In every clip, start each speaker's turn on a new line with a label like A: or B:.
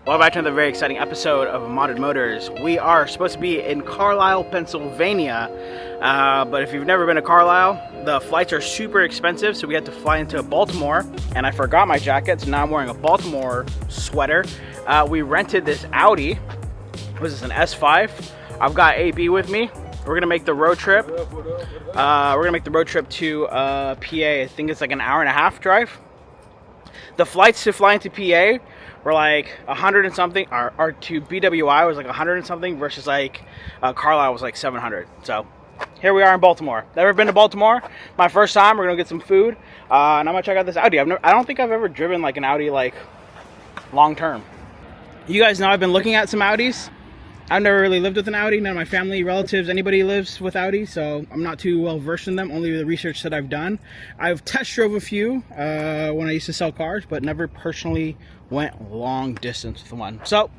A: Welcome back to another very exciting episode of Modded Motors. We are supposed to be in Carlisle, Pennsylvania, but if you've never been to Carlisle, the flights are super expensive, so we had to fly into Baltimore, and I forgot my jacket, so now I'm wearing a Baltimore sweater. We rented this Audi. What is this, an S5? I've got AB with me. We're gonna make the road trip. We're gonna make the road trip to PA. I think it's like an hour and a half drive. The flights to fly into PA were like 100 and something, or to BWI was like 100 and something versus like Carlisle was like 700. So here we are in Baltimore. Never been to Baltimore. My first time. We're gonna get some food, and I'm gonna check out this Audi. I don't think I've ever driven like an Audi like long term. You guys know I've been looking at some Audis. I've never really lived with an Audi. None of my family, relatives, anybody lives with Audi, so I'm not too well versed in them. Only the research that I've done. I've test drove a few when I used to sell cars, but never personally went long distance with one. So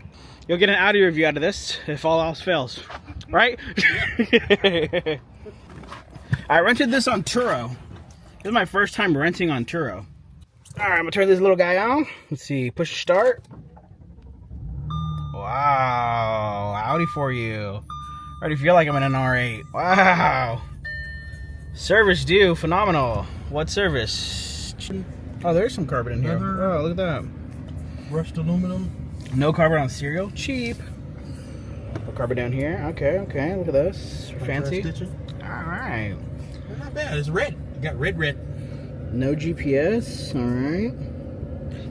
A: you'll get an Audi review out of this if all else fails, right? I rented this on Turo. This is my first time renting on Turo. All right, I'm gonna turn this little guy on. Let's see, push start. Wow, Audi for you. I already feel like I'm in an R8. Wow. Service due, phenomenal. What service? Oh, there's some carbon in here. Oh, look at that.
B: Brushed aluminum.
A: No carbon on serial. Cheap. No carbon down here. Okay, okay. Look at this. Fancy. Alright.
B: Not bad. It's red. You got red.
A: No GPS. Alright.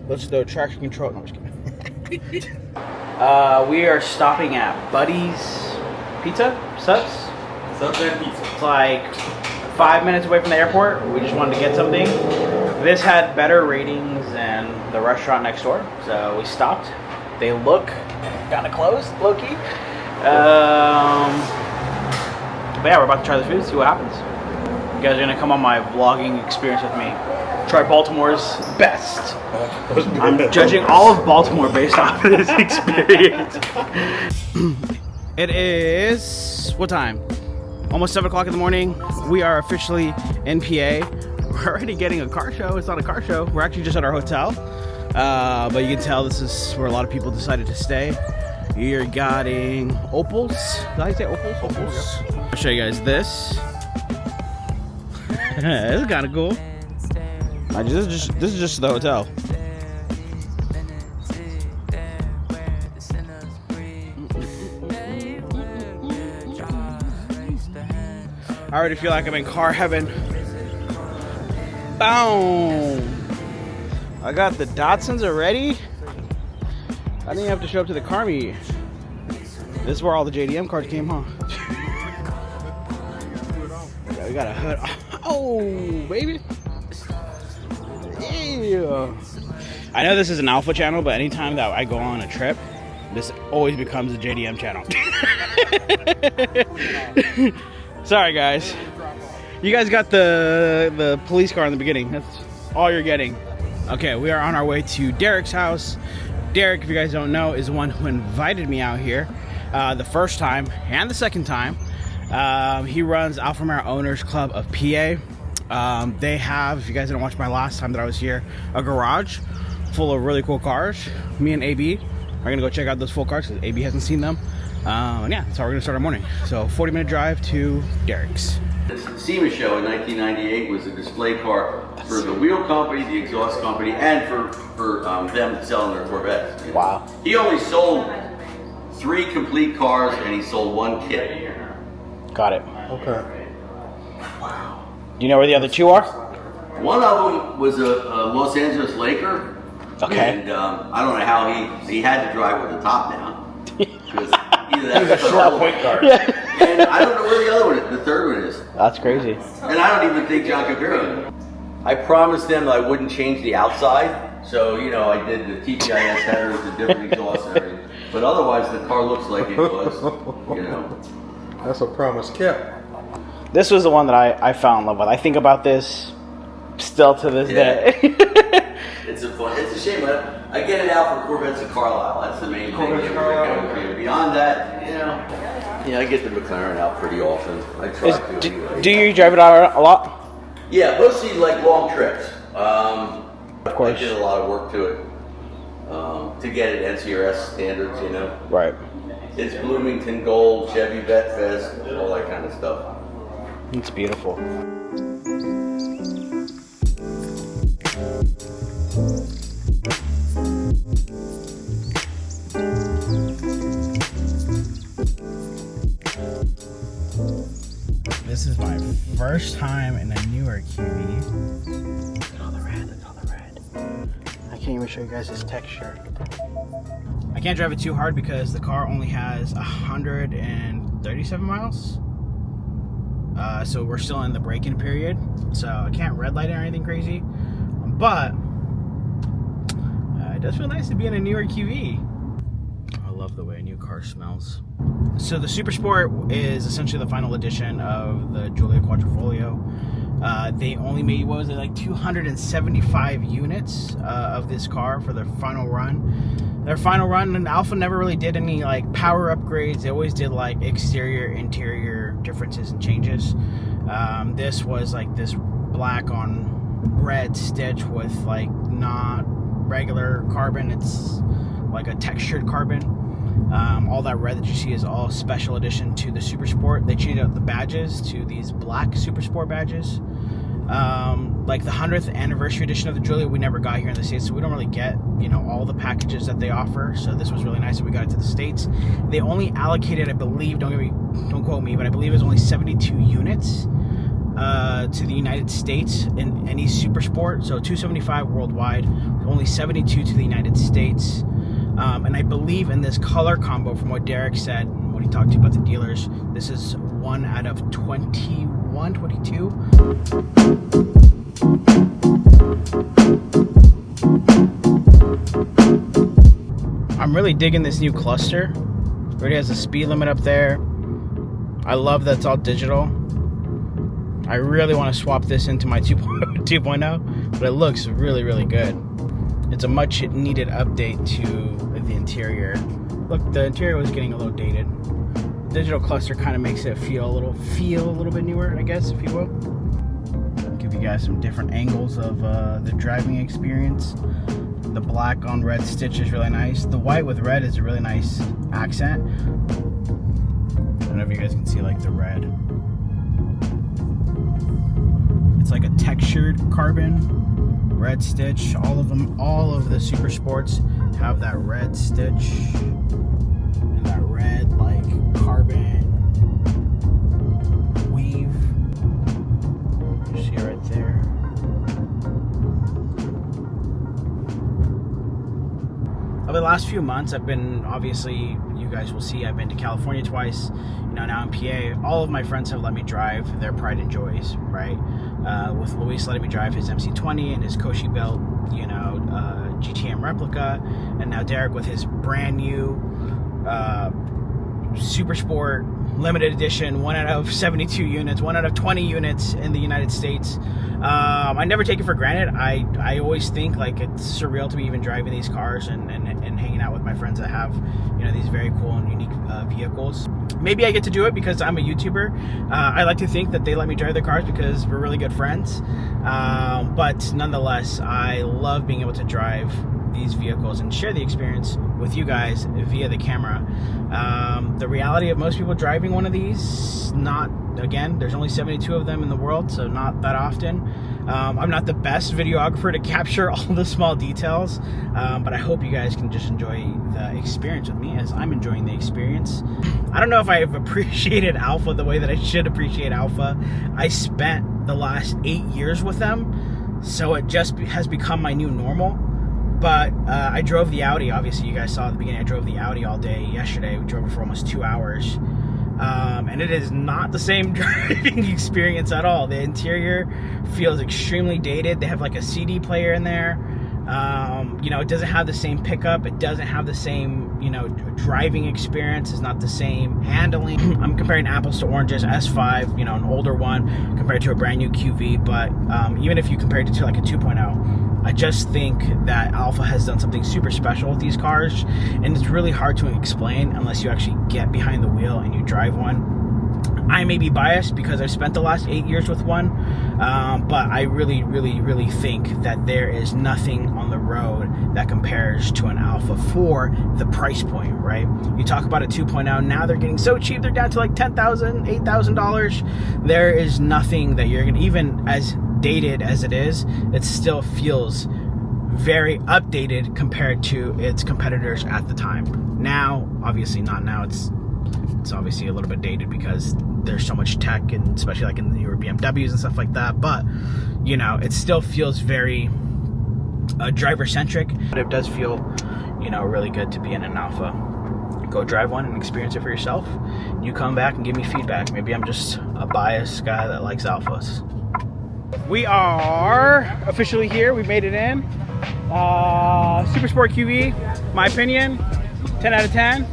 A: Let's do traction control. No, I'm just kidding. We are stopping at Buddy's Pizza? Subs and Pizza. It's like 5 minutes away from the airport. We just wanted to get something. This had better ratings than the restaurant next door, so we stopped. They look kind of closed, low-key. But yeah, we're about to try the food, see what happens. You guys are gonna come on my vlogging experience with me. Try Baltimore's best. I'm judging all of Baltimore based off of this experience. It is, what time? Almost 7 o'clock in the morning. We are officially in PA. We're already getting a car show. It's not a car show. We're actually just at our hotel. But you can tell this is where a lot of people decided to stay. You're getting Opals. Did I say Opals? Opals. I'll show you guys this. This is kind of cool. This is just the hotel. I already feel like I'm in car heaven. Boom! I got the Datsuns already. I didn't have to show up to the car meet. This is where all the JDM cars came, huh? Yeah, we got a hood. Oh, baby. Yeah. I know this is an Alpha channel, but anytime that I go on a trip, this always becomes a JDM channel. Sorry, guys. You guys got the police car in the beginning. That's all you're getting. Okay, we are on our way to Derek's house. Derek, if you guys don't know, is the one who invited me out here the first time and the second time. He runs Alfa Romeo Owners Club of PA. They have, if you guys didn't watch my last time that I was here, a garage full of really cool cars. Me and AB are gonna go check out those full cars because AB hasn't seen them. And yeah, that's how we're gonna start our morning. So 40-minute drive to Derek's.
C: The SEMA show in 1998 was a display car for the wheel company, the exhaust company, and for them selling their Corvettes. You know?
A: Wow.
C: He only sold 3 complete cars and he sold 1 kit.
A: Got it.
B: Okay.
C: Wow.
A: Do you know where the other 2 are?
C: One of them was a Los Angeles Laker.
A: Okay.
C: And I don't know how he had to drive with the top down. Because either that was
B: a short point car.
A: Yeah.
C: And I don't know where the other one, the third one is.
A: That's crazy.
C: And I don't even think John Capiro. I promised them that I wouldn't change the outside. So, you know, I did the TPIS headers, the different exhaust and everything. But otherwise, the car looks like it was, you know.
B: That's a promise kept.
A: This was the one that I fell in love with. I think about this still to this day.
C: It's a shame. I get it out for Corvettes and Carlisle. That's the main thing. Beyond that, you know. Yeah, I get the McLaren out pretty often. I try to. Anyway.
A: Do you drive it out a lot?
C: Yeah, mostly like long trips.
A: Of course.
C: I did a lot of work to it. to get it NCRS standards, you know.
A: Right.
C: It's Bloomington Gold, Chevy Vet Fest, all that kind of stuff.
A: It's beautiful. This is my first time in a newer QV. Look at all the red, look at all the red. I can't even show you guys this texture. I can't drive it too hard because the car only has 137 miles. So we're still in the break-in period. So I can't red light it or anything crazy. But it does feel nice to be in a newer QV. I love the way a new car smells. So the Super Sport is essentially the final edition of the Giulia Quadrifoglio. They only made, what was it, like 275 units of this car for their final run. Their final run, and Alfa never really did any like power upgrades. They always did like exterior, interior differences and changes. This was like this black on red stitch with like not regular carbon. It's like a textured carbon. All that red that you see is all special edition to the Super Sport. They changed out the badges to these black Super Sport badges. Like the 100th anniversary edition of the Giulia, we never got here in the States, so we don't really get, you know, all the packages that they offer. So this was really nice that we got it to the States. They only allocated, I believe, don't quote me, but I believe it was only 72 units to the United States in any Super Sport. So 275 worldwide, only 72 to the United States. And I believe in this color combo, from what Derek said, when he talked to you about the dealers, this is 1 out of 21, 22. I'm really digging this new cluster. It already has a speed limit up there. I love that it's all digital. I really want to swap this into my 2.0, but it looks really, really good. It's a much needed update to the interior. Look, the interior was getting a little dated. The digital cluster kind of makes it feel a little bit newer, I guess, if you will. Give you guys some different angles of the driving experience. The black on red stitch is really nice. The white with red is a really nice accent. I don't know if you guys can see like the red. It's like a textured carbon. Red stitch, all of the Super Sports have that red stitch and that red like carbon weave. You see it right there. Over the last few months, I've been, obviously, you guys will see, I've been to California twice, you know, now in PA. All of my friends have let me drive their pride and joys, right? With Luis letting me drive his MC20 and his Koshi built, you know, GTM replica, and now Derek with his brand new Super Sport limited edition, 1 out of 72 units, 1 out of 20 units in the United States. I never take it for granted. I always think like it's surreal to be even driving these cars and hanging out with my friends that have, you know, these very cool and unique vehicles. Maybe I get to do it because I'm a YouTuber. I like to think that they let me drive their cars because we're really good friends. But nonetheless, I love being able to drive these vehicles and share the experience with you guys via the camera. The reality of most people driving one of these, again, there's only 72 of them in the world, so not that often. I'm not the best videographer to capture all the small details, but I hope you guys can just enjoy the experience with me as I'm enjoying the experience. I don't know if I've appreciated Alfa the way that I should appreciate Alfa. I spent the last 8 years with them, so it just has become my new normal. But I drove the Audi. Obviously, you guys saw at the beginning, I drove the Audi all day yesterday. We drove it for almost 2 hours. And it is not the same driving experience at all. The interior feels extremely dated. They have like a CD player in there. You know, it doesn't have the same pickup. It doesn't have the same, you know, driving experience. It's not the same handling. I'm comparing apples to oranges. S5, you know, an older one compared to a brand new QV. But even if you compare it to like a 2.0, I just think that Alfa has done something super special with these cars, and it's really hard to explain unless you actually get behind the wheel and you drive one. I may be biased because I've spent the last 8 years with one, but I really, really, really think that there is nothing on the road that compares to an Alfa for the price point, right? You talk about a 2.0, now they're getting so cheap, they're down to like $10,000, $8,000. There is nothing that you're gonna, even as dated as it is, it still feels very updated compared to its competitors at the time. Now, obviously not now, it's obviously a little bit dated because there's so much tech, and especially like in the newer BMWs and stuff like that, but you know, it still feels very driver centric, but it does feel, you know, really good to be in an Alfa. Go drive one and experience it for yourself. You come back and give me feedback. Maybe I'm just a biased guy that likes Alfas. We are officially here. We made it in. Super Sport QV, my opinion, 10 out of 10.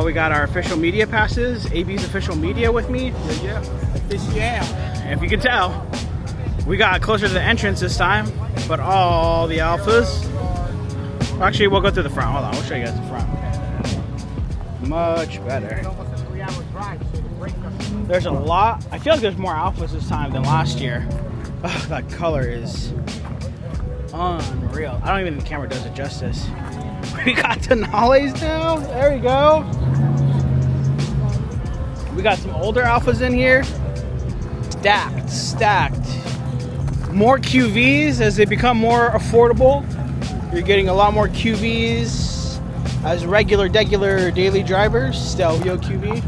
A: We got our official media passes, AB's official media with me. Yeah. If you can tell, we got closer to the entrance this time, but all the Alfas. Actually, we'll go through the front. Hold on, we'll show you guys the front. Much better. There's a lot. I feel like there's more Alfas this time than last year. Oh, that color is unreal. I don't even think the camera does it justice. We got Denales now. There we go. We got some older Alfas in here. Stacked. More QVs as they become more affordable. You're getting a lot more QVs as regular daily drivers. Stelvio QV.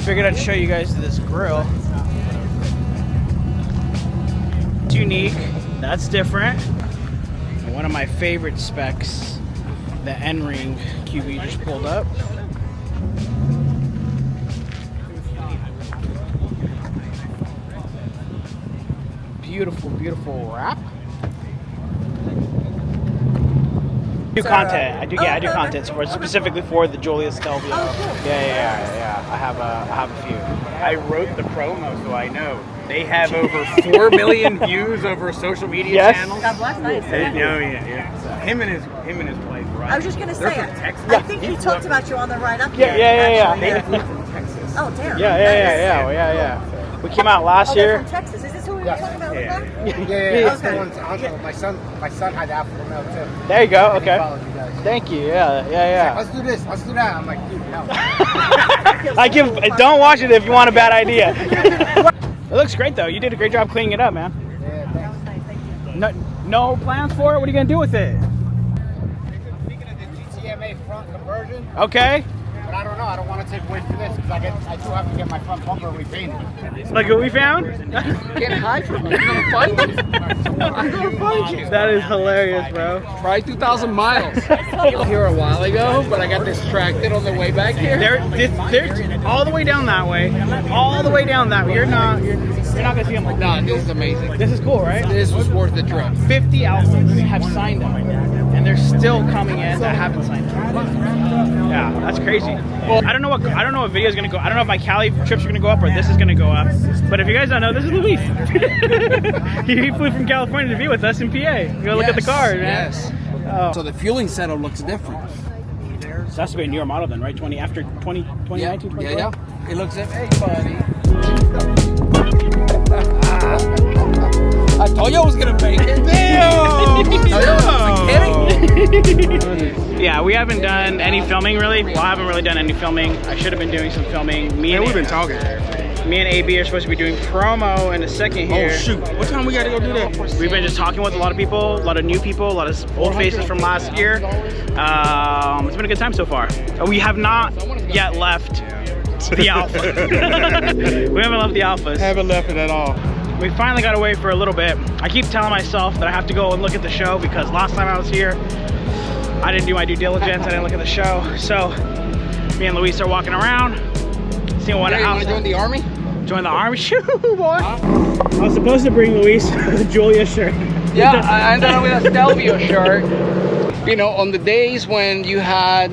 A: Figured I'd show you guys this grill. It's unique. That's different. And one of my favorite specs, the N-Ring QV just pulled up. Beautiful wrap. I do content. I do content specifically for the Giulia Stelvio.
D: Oh, cool.
A: Yeah. I have a few.
E: I wrote the promo, so I know. They have over 4 million views over social media channels.
D: God bless, nice.
E: Yeah. Him and his wife, right?
D: I was just gonna
E: They're
D: say,
E: from Texas.
D: I think he talked about you on the ride up
A: Yeah.
D: here.
E: They flew from Texas.
D: Oh, damn.
A: Yeah. We came out last
D: They're
A: year.
D: from Texas. Is this who we were talking about?
E: Yeah.
B: Yeah. That's the
D: Okay.
B: one's uncle. My son had the Alfa Romeo too.
A: There you go.
B: And he
A: Okay.
B: followed you guys.
A: Thank you. Yeah.
B: Let's do this. Let's do that. I'm like, dude, no.
A: Don't watch it if you want a bad idea. It looks great though. You did a great job cleaning it up, man.
B: Yeah, thanks.
A: No plans for it? What are you gonna do with it?
B: Speaking of the GTMA front conversion,
A: Okay.
B: but I don't know. I don't want to take away from this because I do have to get my front bumper repainted.
A: Like what we found?
F: Can't hide from me. I'm gonna find you. I'm gonna find you.
A: That is hilarious, bro.
F: Try 2,000 miles. Here a while ago, but I got distracted on the way back here.
A: They're all the way down that way. All the way down that way. You're not gonna see them like that.
F: Nah, this is amazing.
A: This is cool, right?
F: This was worth the trip.
A: 50 Alphas have signed up, and they're still coming in that haven't signed up. Yeah, that's crazy. Well, I don't know what video is gonna go. I don't know if my Cali trips are gonna go up or this is gonna go up. But if you guys don't know, this is Luis. He flew from California to be with us in PA. Go look at the car, man.
F: Yes.
A: Oh.
F: So the fueling setup looks different.
A: So that's to be a newer model then, right? 2019, 2020?
F: Yeah. It looks like, hey, buddy. I told you I was gonna make it.
A: Damn! Yeah, we haven't done any filming really. Well, I haven't really done any filming. I should have been doing some filming.
E: We've been talking.
A: Me and AB are supposed to be doing promo in a second here.
E: Oh shoot! What time we gotta go do that?
A: We've been just talking with a lot of people, a lot of new people, a lot of old faces from last year. It's been a good time so far. We have not yet left the Alpha. We haven't left the Alphas.
E: Haven't left it at all.
A: We finally got away for a little bit. I keep telling myself that I have to go and look at the show because last time I was here, I didn't do my due diligence. I didn't look at the show. So me and Luis are walking around, seeing what
F: You
A: else.
F: wanna join the army?
A: Join the army? Shoo, boy. I was supposed to bring Luis the Giulia shirt.
F: Yeah, I ended up with a Stelvio shirt. You know, on the days when you had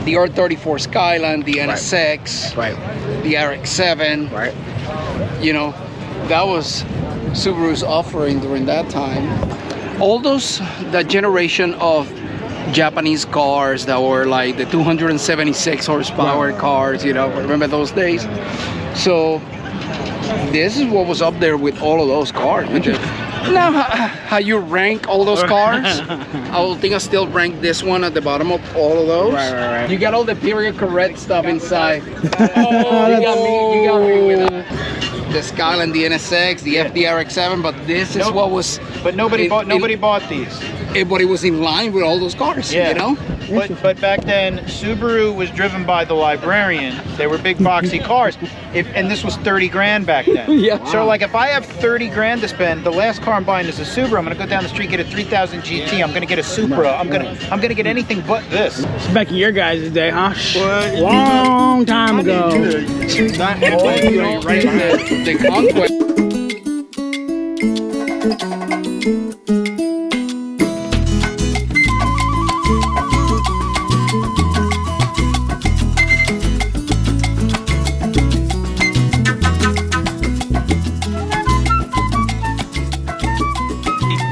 F: the R34 Skyline, the NSX,
A: Right.
F: the RX-7,
A: Right.
F: you know, that was Subaru's offering during that time. All those, that generation of Japanese cars that were like the 276 horsepower cars, you know, remember those days? So this is what was up there with all of those cars. Now, how you rank all those cars? I will think I still rank this one at the bottom of all of those.
A: Right.
F: You got all the period correct stuff inside. Oh, you got me with that. The Skyline, the NSX, the FDRX7, but this is what was.
B: But nobody bought these.
F: But it was in line with all those cars, you know?
B: But back then, Subaru was driven by the librarian. They were big boxy cars. And this was 30 grand back then.
F: Yeah.
B: So like if I have 30 grand to spend, the last car I'm buying is a Subaru. I'm gonna go down the street, get a 3000 GT. I'm gonna get a Supra. I'm gonna get anything but this.
A: It's back in your guys' day, huh? Long time ago.
F: The Conquest.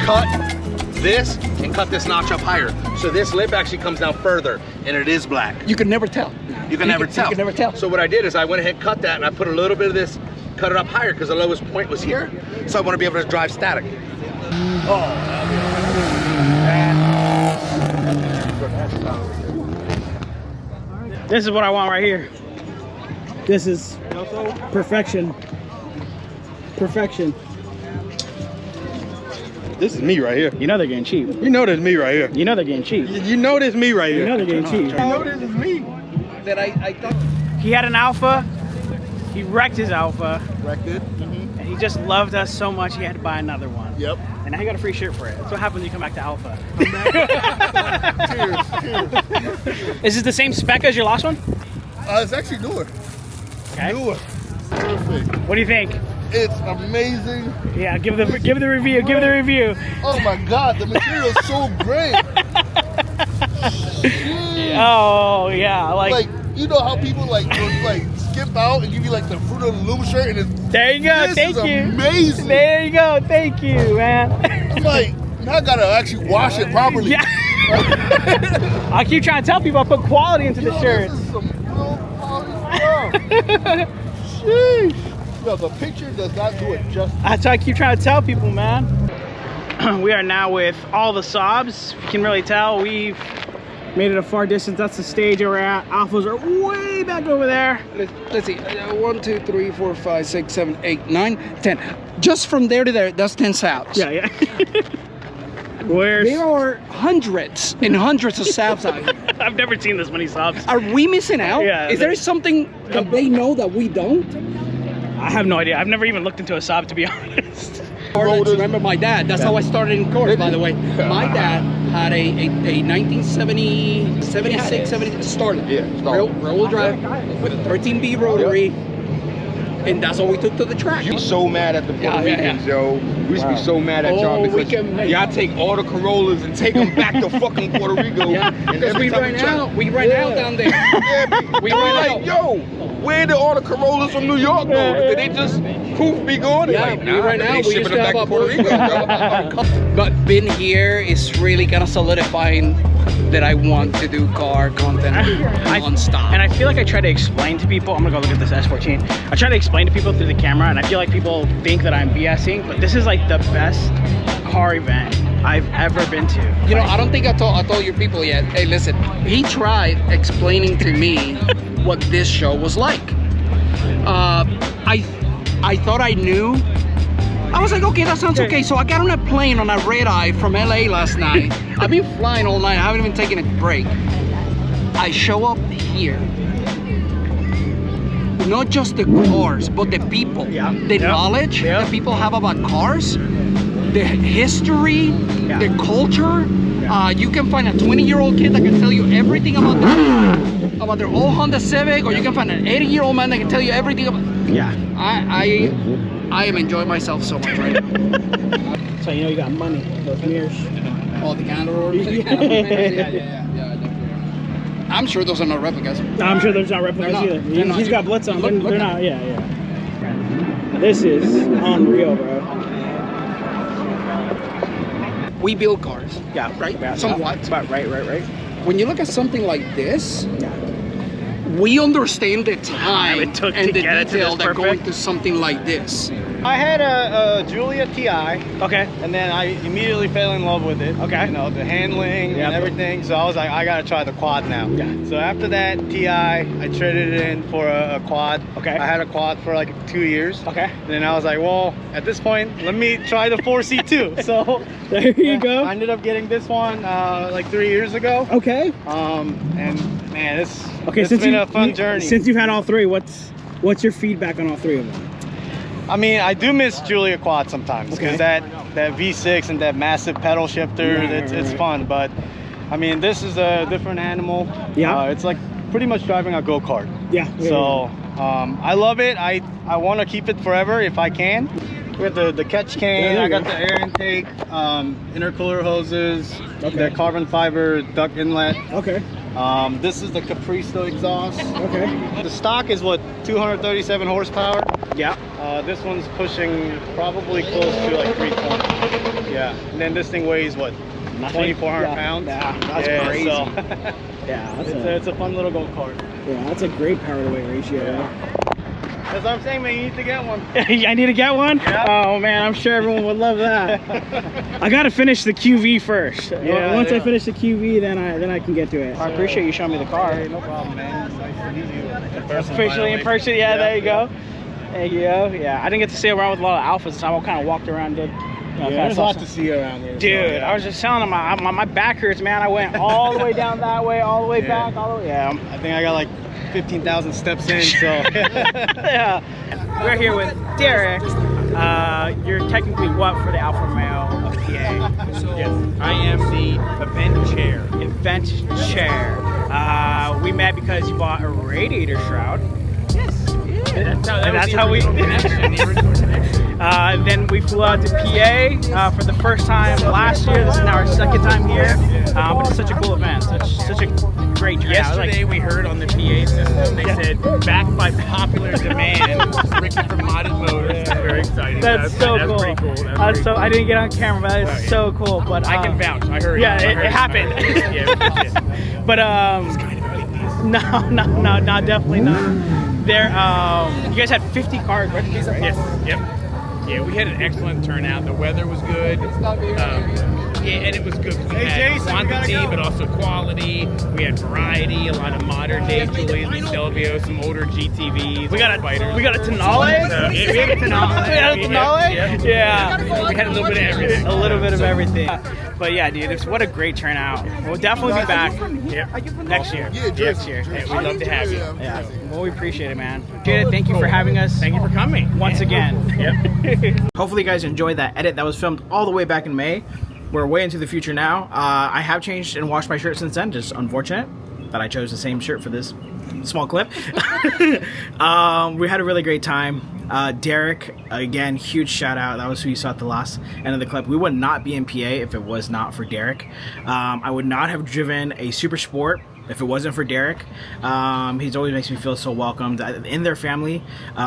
G: Cut this and cut this notch up higher. So this lip actually comes down further and it is black.
F: You could never tell.
G: You can never tell.
F: You can never tell.
G: So what I did is I went ahead and cut that and I put a little bit of this, cut it up higher because the lowest point was here. So I want to be able to drive static.
A: This is what I want right here. This is perfection. Perfection.
H: This is me right here.
A: You know they're getting cheap.
H: You know this is me right here.
A: You know they're getting cheap.
H: You know this is me right here.
A: You know they're getting cheap.
H: You know this is me.
F: That I thought.
A: He had an Alfa. He wrecked his Alfa.
H: Wrecked it.
A: And he just loved us so much he had to buy another one.
H: Yep.
A: And now he got a free shirt for it. That's what happens when you come back to Alfa.
H: Cheers.
A: Is this the same spec as your last one?
H: It's actually newer.
A: Okay.
H: Newer. Perfect.
A: What do you think?
H: It's amazing.
A: Yeah, give the review. Give the review.
H: Oh my God, the material is so great.
A: Oh yeah, like
H: you know how people like skip out and give you like the Fruit of the Loom shirt and it's
A: there you go.
H: This
A: Thank
H: is
A: you.
H: amazing.
A: There you go. Thank you, man.
H: I'm like, now I gotta actually wash it properly.
A: Yeah. I keep trying to tell people I put quality into the shirt.
H: This is some real quality stuff. Sheesh. Yo, the picture does not do it justice.
A: That's what I keep trying to tell people, man. We are now with all the Saabs. If you can really tell, we've made it a far distance. That's the stage we're at. Alphas are way back over there.
F: Let's see. 1, 2, 3, 4, 5, 6, 7, 8, 9, 10. Just from there to there, that's 10 Saabs.
A: Yeah. Where's...
F: There are hundreds and hundreds of Saabs out here.
A: I've never seen this many Saabs.
F: Are we missing out?
A: Yeah.
F: Is there something that they know that we don't?
A: I have no idea. I've never even looked into a Saab, to be honest.
F: Remember my dad. That's how I started in cars, by the way. My dad had a 1970, 76, 70 Starlet.
H: Yeah,
F: rear-wheel drive with a 13B rotary. And that's what we took to the track.
I: You so mad at the Puerto Ricans, yo. We used to be so mad at y'all because y'all take all the Corollas and take them back to fucking Puerto Rico.
F: Yeah, because we ran out down there.
I: Yeah, we ran out. Yo, where did all the Corollas from New York go? Did they just poof be gone?
F: Yeah,
I: like,
F: we
I: nah,
F: ran out.
I: they
F: We
I: shipping
F: used
I: them
F: to
I: back
F: have
I: to Puerto Rico, yo.
F: But being here is really kind of solidifying that I want to do car content non-stop.
A: And I feel like I try to explain to people, I'm gonna go look at this S14. I try to explain to people through the camera, and I feel like people think that I'm BSing, but this is like the best car event I've ever been to.
F: You know, I don't think I told your people yet. Hey, listen, he tried explaining to me what this show was like. I thought I knew. I was like, okay, that sounds okay. So I got on a plane on a red eye from LA last night. I've been flying all night. I haven't even taken a break. I show up here. Not just the cars, but the people. The knowledge that people have about cars, the history, the culture. You can find a 20-year-old kid that can tell you everything about their old Honda Civic, or you can find an 80-year-old man that can tell you everything about. I am enjoying myself so much right now.
A: So you know you got money, those mirrors.
F: Oh, the counter yeah. I'm sure those are not replicas.
A: I'm sure there's not replicas either. He's got Blitz on. They're not. Yeah. This is unreal, bro.
F: we build cars.
A: Yeah.
F: Right?
A: Yeah.
F: Somewhat.
A: Right.
F: When you look at something like this, we understand the time
A: it took
F: and
A: to
F: the
A: get it to
F: detail
A: this
F: that go
A: perfect.
F: into something like this.
E: I had a Giulia TI,
A: Okay.
E: and then I immediately fell in love with it.
A: Okay.
E: You know, the handling
A: Yep.
E: and everything. So I was like, I gotta try the quad now.
A: Yeah.
E: So after that TI, I traded it in for a quad.
A: Okay.
E: I had a quad for like 2 years.
A: Okay.
E: And then I was like, well, at this point, let me try the 4C too. So
A: There you go.
E: I ended up getting this one like 3 years ago.
A: Okay.
E: And man, it's
A: Okay.
E: been a fun journey.
A: Since you've had all three, what's your feedback on all three of them?
E: I mean, I do miss Giulia quad sometimes because that V6 and that massive pedal shifter, it's fun. But I mean, this is a different animal.
A: Yeah.
E: It's like pretty much driving a go-kart.
A: Yeah.
E: So I love it. I want to keep it forever if I can. We got the catch cane. I got the air intake, intercooler hoses, the carbon fiber duct inlet.
A: Okay.
E: This is the Capristo exhaust.
A: Okay.
E: The stock is what, 237 horsepower.
A: Yeah.
E: This one's pushing probably close to like 320. Yeah. And then this thing weighs what, 2,400 pounds.
A: Yeah, that's crazy.
E: So
A: Yeah,
E: it's a fun little go-kart.
A: yeah, that's a great power to weight ratio.
E: That's what I'm saying, man. You need to get one.
A: I need to get one?
E: Yeah.
A: Oh man, I'm sure everyone would love that. I gotta finish the QV first.
E: Yeah,
A: Once I finish the QV, then I can get to it. I appreciate you showing me the car.
E: Hey, no problem, man. It's nice to meet you.
A: Officially in person, yeah, there you go. There you go. Yeah, I didn't get to stay around with a lot of alphas, so I kind of walked around.
E: There's a lot to see around here.
A: Dude, I was just telling him, my back hurts, man. I went all the way down that way, all the way back, all the way. Yeah,
E: I think I got like 15,000 steps in, so.
A: yeah. We're here with Derek. You're technically what for the Alfa Romeo of PA?
E: Yes, I am the event chair.
A: Event chair. We met because you bought a radiator shroud.
E: Yes.
A: That's how we. Then we flew out to PA for the first time last year. This is now our second time here. But it's such a cool event. Such a great turnout.
E: Yesterday we heard on the PA system, they said, backed by popular demand, Ricky from Modded Motors. Very exciting.
A: That's so cool.
E: Pretty cool.
A: I didn't get on camera, but that is so cool. But
E: I can vouch. I heard.
A: Yeah, it happened.
E: Yeah.
A: But no, definitely not. There, you guys had 50 cars, right?
E: Yes. Yep. Yeah, we had an excellent turnout. The weather was good. And it was good. We had quantity, but also quality. We had variety, a lot of modern day Giulias and Stelvio, some older GTVs.
A: We got a
E: fighters.
A: Tonale. We had a Tonale. Yeah.
E: We had a little bit of everything.
A: A little bit of everything. But yeah, dude, what a great turnout. We'll definitely be back next year. Next year.
E: We'd love to have you.
A: Yeah. Well, we appreciate it, man. Jada, thank you for having us.
E: Thank you for coming.
A: Once again.
E: Yep.
A: Hopefully you guys enjoyed that edit that was filmed all the way back in May. We're way into the future now. I have changed and washed my shirt since then. Just unfortunate that I chose the same shirt for this small clip. We had a really great time. Derek, again, huge shout out. That was who you saw at the last end of the clip. We would not be in PA if it was not for Derek. I would not have driven a Super Sport if it wasn't for Derek. He's always makes me feel so welcomed. In their family,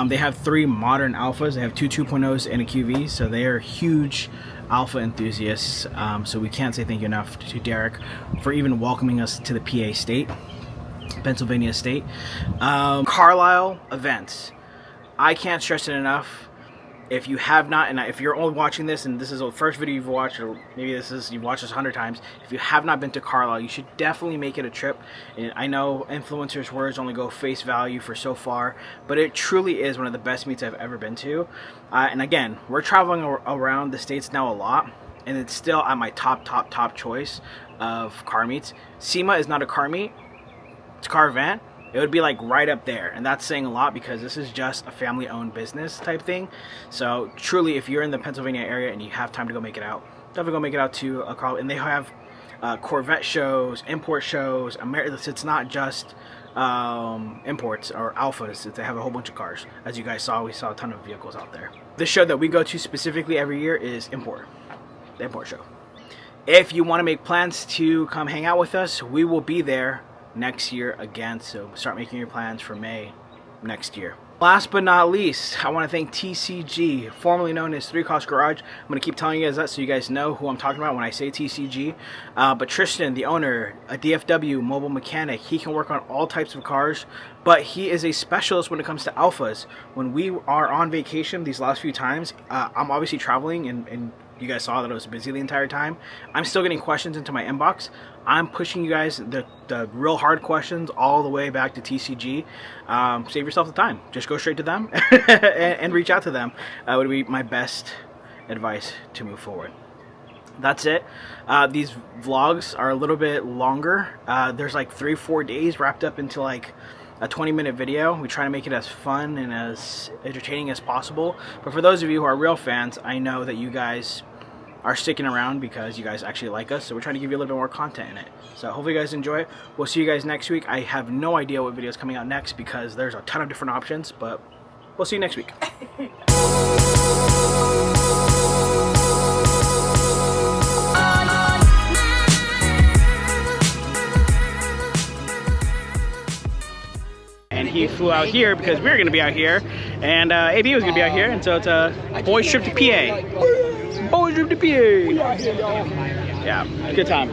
A: they have 3 modern Alphas. They have 2 2.0s and a QV, so they are huge Alpha enthusiasts. So we can't say thank you enough to Derek for even welcoming us to the PA state, Pennsylvania state. Carlisle Events. I can't stress it enough. If you have not, and if you're only watching this and this is the first video you've watched, or maybe you've watched this 100 times, if you have not been to Carlisle, you should definitely make it a trip. And I know influencers' words only go face value for so far, but it truly is one of the best meets I've ever been to. And again, we're traveling around the states now a lot, and it's still at my top choice of car meets. SEMA is not a car meet, it's a car event. It would be like right up there, and that's saying a lot because this is just a family-owned business type thing. So truly, if you're in the Pennsylvania area and you have time to go make it out, definitely go make it out to a Carlisle. And they have Corvette shows, import shows. It's not just imports or Alphas. They have a whole bunch of cars. As you guys saw, we saw a ton of vehicles out there. The show that we go to specifically every year is the import show. If you want to make plans to come hang out with us, we will be there next year again, so start making your plans for May next year. Last but not least, I want to thank TCG, formerly known as ThreeC Garage. I'm going to keep telling you guys that so you guys know who I'm talking about when I say TCG. But Tristan, the owner, a DFW mobile mechanic, he can work on all types of cars, but he is a specialist when it comes to Alfas. When we are on vacation these last few times, I'm obviously traveling, and you guys saw that I was busy the entire time. I'm still getting questions into my inbox. I'm pushing you guys the real hard questions all the way back to TCG. Save yourself the time. Just go straight to them and reach out to them. Would be my best advice to move forward. That's it. These vlogs are a little bit longer. There's like 3-4 days wrapped up into like a 20-minute video. We try to make it as fun and as entertaining as possible. But for those of you who are real fans, I know that you guys are sticking around because you guys actually like us, so we're trying to give you a little bit more content in it. So hopefully you guys enjoy it. We'll see you guys next week. I have no idea what video is coming out next because there's a ton of different options, but we'll see you next week. And he flew out here because we were going to be out here, and AB was going to be out here, and so it's a boys trip to PA. Boys trip to PA. Yeah, good time.